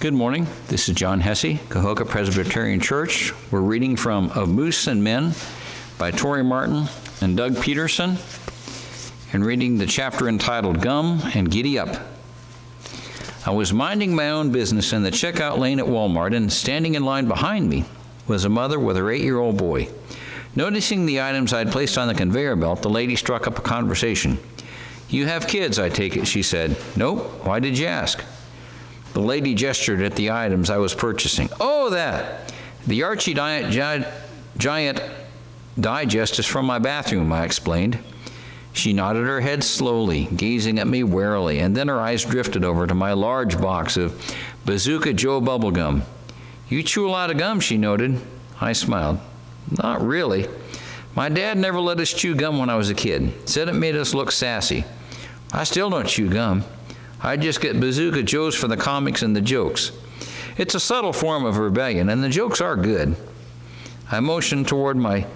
Good morning. This is John Hesse, Cahokia Presbyterian Church. We're reading from Of Moose and Men by Tori Martin and Doug Peterson, and reading the chapter entitled Gum and Giddy-up. I was minding my own business in the checkout lane at Walmart, and standing in line behind me was a mother with her 8-year-old boy. Noticing the items I'd placed on the conveyor belt, the lady struck up a conversation. "You have kids, I take it," she said. "Nope. Why did you ask?" The lady gestured at the items I was purchasing. "Oh, that! The Archie Giant Digest is from my bathroom," I explained. She nodded her head slowly, gazing at me warily, and then her eyes drifted over to my large box of Bazooka Joe bubblegum. "You chew a lot of gum," she noted. I smiled. "Not really. My dad never let us chew gum when I was a kid. Said it made us look sassy. I still don't chew gum. I just get Bazooka Joes for the comics and the jokes. It's a subtle form of rebellion, and the jokes are good." I motioned toward my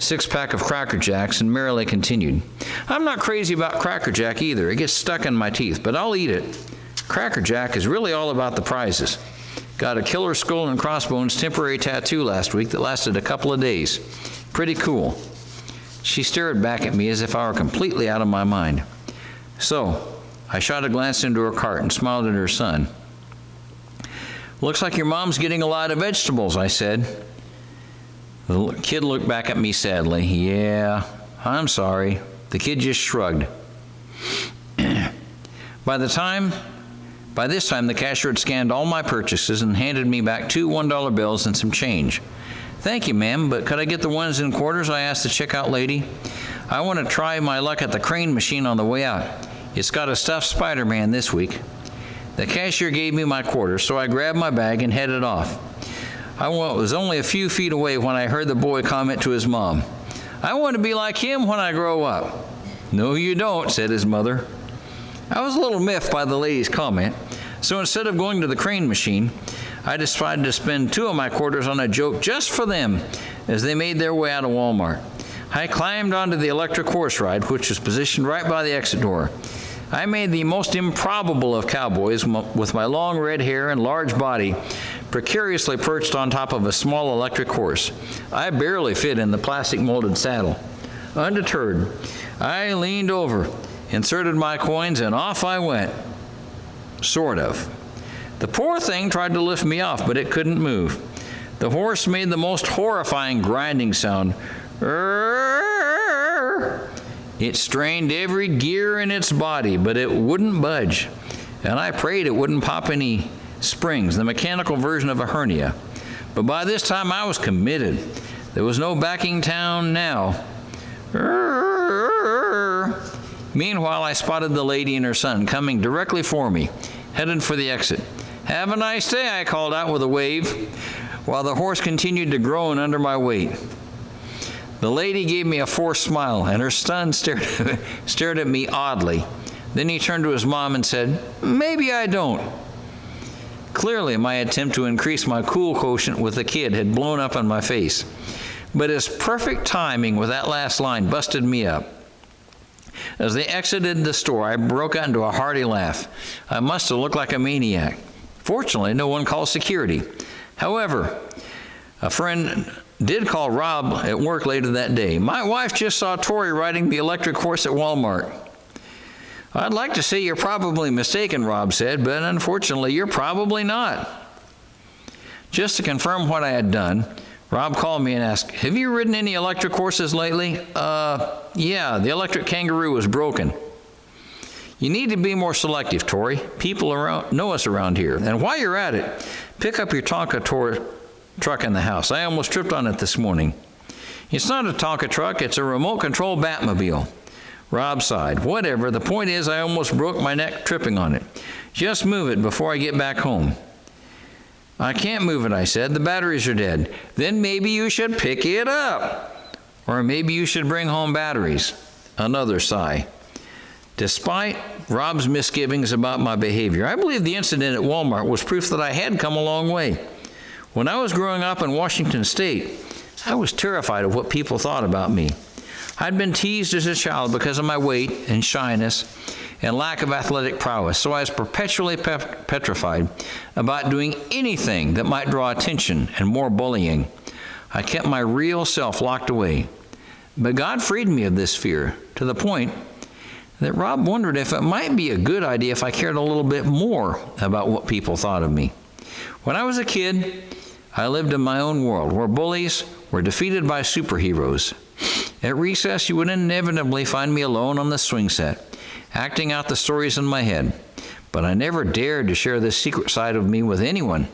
6-pack of Cracker Jacks and merrily continued. "I'm not crazy about Cracker Jack either. It gets stuck in my teeth, but I'll eat it. Cracker Jack is really all about the prizes. Got a killer skull and crossbones temporary tattoo last week that lasted a couple of days. Pretty cool." She stared back at me as if I were completely out of my mind. So, I shot a glance into her cart and smiled at her son. "Looks like your mom's getting a lot of vegetables," I said. The kid looked back at me sadly. "Yeah, I'm sorry." The kid just shrugged. By this time, the cashier had scanned all my purchases and handed me back 2 $1 bills and some change. "Thank you, ma'am, but could I get the ones and quarters?" I asked the checkout lady. "I want to try my luck at the crane machine on the way out. It's got a stuffed Spider-Man this week." The cashier gave me my quarters, so I grabbed my bag and headed off. I was only a few feet away when I heard the boy comment to his mom, "I want to be like him when I grow up." "No, you don't," said his mother. I was a little miffed by the lady's comment, so instead of going to the crane machine, I decided to spend 2 of my quarters on a joke just for them as they made their way out of Walmart. I climbed onto the electric horse ride, which was positioned right by the exit door. I made the most improbable of cowboys with my long red hair and large body precariously perched on top of a small electric horse. I barely fit in the plastic molded saddle. Undeterred, I leaned over, inserted my coins, and off I went. Sort of. The poor thing tried to lift me off, but it couldn't move. The horse made the most horrifying grinding sound. It strained every gear in its body, but it wouldn't budge. And I prayed it wouldn't pop any springs, the mechanical version of a hernia. But by this time I was committed. There was no backing down now. Meanwhile, I spotted the lady and her son coming directly for me, headed for the exit. "Have a nice day," I called out with a wave, while the horse continued to groan under my weight. The lady gave me a forced smile, and her son stared at me oddly. Then he turned to his mom and said, "Maybe I don't." Clearly, my attempt to increase my cool quotient with the kid had blown up in my face. But his perfect timing with that last line busted me up. As they exited the store, I broke out into a hearty laugh. I must have looked like a maniac. Fortunately, no one called security. However, a friend did call Rob at work later that day. "My wife just saw Tori riding the electric horse at Walmart." "I'd like to say you're probably mistaken," Rob said, "but unfortunately you're probably not." Just to confirm what I had done, Rob called me and asked, "Have you ridden any electric horses lately?" Yeah, the electric kangaroo was broken." "You need to be more selective, Tori. People know us around here. And while you're at it, pick up your Tonka truck in the house. I almost tripped on it this morning." "It's not a Tonka truck, it's a remote control Batmobile." Rob sighed. "Whatever, the point is I almost broke my neck tripping on it. Just move it before I get back home." "I can't move it," I said. "The batteries are dead." "Then maybe you should pick it up. Or maybe you should bring home batteries." Another sigh. Despite Rob's misgivings about my behavior, I believe the incident at Walmart was proof that I had come a long way. When I was growing up in Washington State, I was terrified of what people thought about me. I'd been teased as a child because of my weight and shyness, and lack of athletic prowess, so I was perpetually petrified about doing anything that might draw attention and more bullying. I kept my real self locked away. But God freed me of this fear to the point that Rob wondered if it might be a good idea if I cared a little bit more about what people thought of me. When I was a kid, I lived in my own world where bullies were defeated by superheroes. At recess, you would inevitably find me alone on the swing set, acting out the stories in my head. But I never dared to share this secret side of me with anyone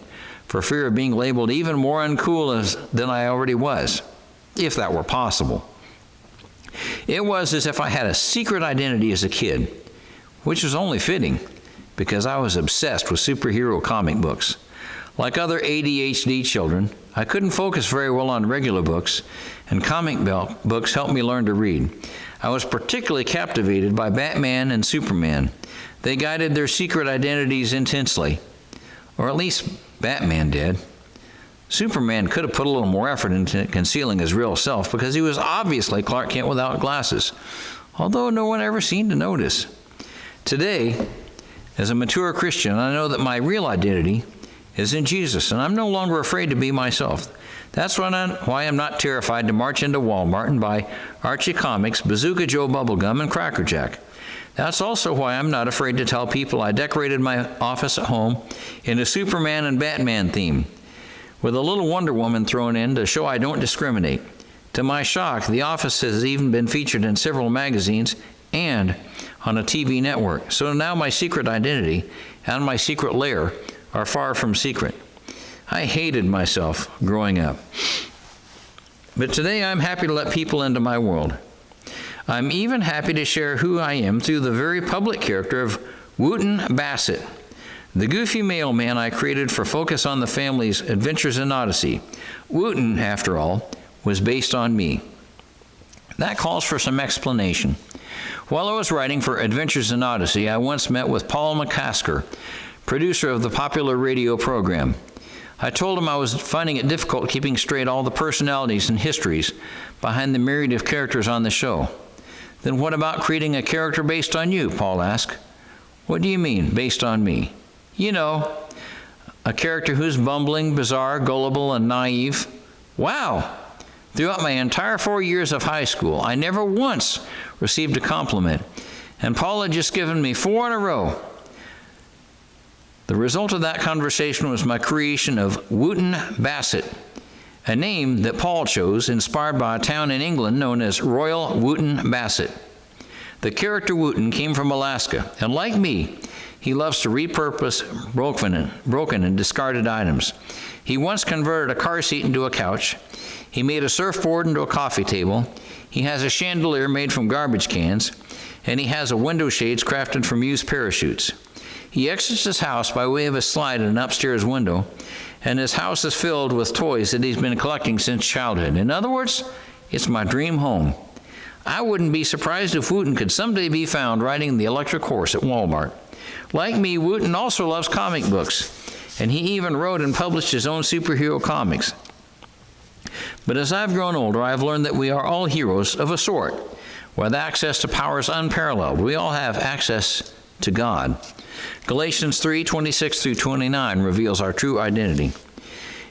for fear of being labeled even more uncool than I already was, if that were possible. It was as if I had a secret identity as a kid, which was only fitting because I was obsessed with superhero comic books. Like other ADHD children, I couldn't focus very well on regular books, and comic books helped me learn to read. I was particularly captivated by Batman and Superman. They guided their secret identities intensely, or at least Batman did. Superman could have put a little more effort into concealing his real self because he was obviously Clark Kent without glasses, although no one ever seemed to notice. Today, as a mature Christian, I know that my real identity is in Jesus, and I'm no longer afraid to be myself. That's why I'm not terrified to march into Walmart and buy Archie Comics, Bazooka Joe bubblegum, and Cracker Jack. That's also why I'm not afraid to tell people I decorated my office at home in a Superman and Batman theme, with a little Wonder Woman thrown in to show I don't discriminate. To my shock, the office has even been featured in several magazines and on a TV network. So now my secret identity and my secret lair are far from secret. I hated myself growing up. But today I'm happy to let people into my world. I'm even happy to share who I am through the very public character of Wooten Bassett, the goofy mailman I created for Focus on the Family's Adventures in Odyssey. Wooten, after all, was based on me. That calls for some explanation. While I was writing for Adventures in Odyssey, I once met with Paul McCasker, producer of the popular radio program. I told him I was finding it difficult keeping straight all the personalities and histories behind the myriad of characters on the show. Then what about creating a character based on you? Paul asked. What do you mean, based on me? You know, a character who's bumbling, bizarre, gullible, and naive. Wow! Throughout my entire 4 years of high school, I never once received a compliment, and Paul had just given me 4 in a row. The result of that conversation was my creation of Wooten Bassett, a name that Paul chose, inspired by a town in England known as Royal Wooten Bassett. The character Wooten came from Alaska, and like me, he loves to repurpose broken and discarded items. He once converted a car seat into a couch. He made a surfboard into a coffee table. He has a chandelier made from garbage cans, and he has a window shades crafted from used parachutes. He exits his house by way of a slide at an upstairs window, and his house is filled with toys that he's been collecting since childhood. In other words, it's my dream home. I wouldn't be surprised if Wooten could someday be found riding the electric horse at Walmart. Like me, Wooten also loves comic books, and he even wrote and published his own superhero comics. But as I've grown older, I've learned that we are all heroes of a sort, with access to powers unparalleled. We all have access to God. Galatians 3:26 through 29 reveals our true identity.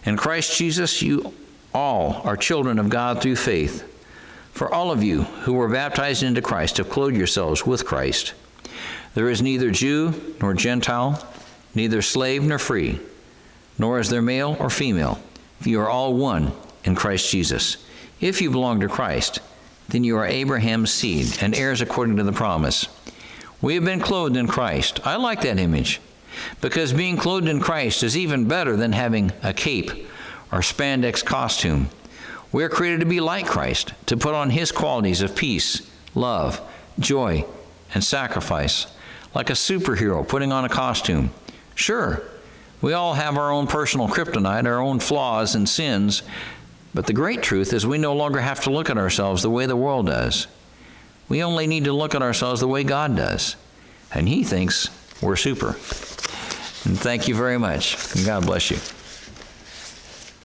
In Christ Jesus, you all are children of God through faith. For all of you who were baptized into Christ have clothed yourselves with Christ. There is neither Jew nor Gentile, neither slave nor free, nor is there male or female. You are all one in Christ Jesus. If you belong to Christ, then you are Abraham's seed and heirs according to the promise. We have been clothed in Christ. I like that image, because being clothed in Christ is even better than having a cape or spandex costume. We are created to be like Christ, to put on his qualities of peace, love, joy, and sacrifice, like a superhero putting on a costume. Sure, we all have our own personal kryptonite, our own flaws and sins, but the great truth is we no longer have to look at ourselves the way the world does. We only need to look at ourselves the way God does, and he thinks we're super. And thank you very much, and God bless you.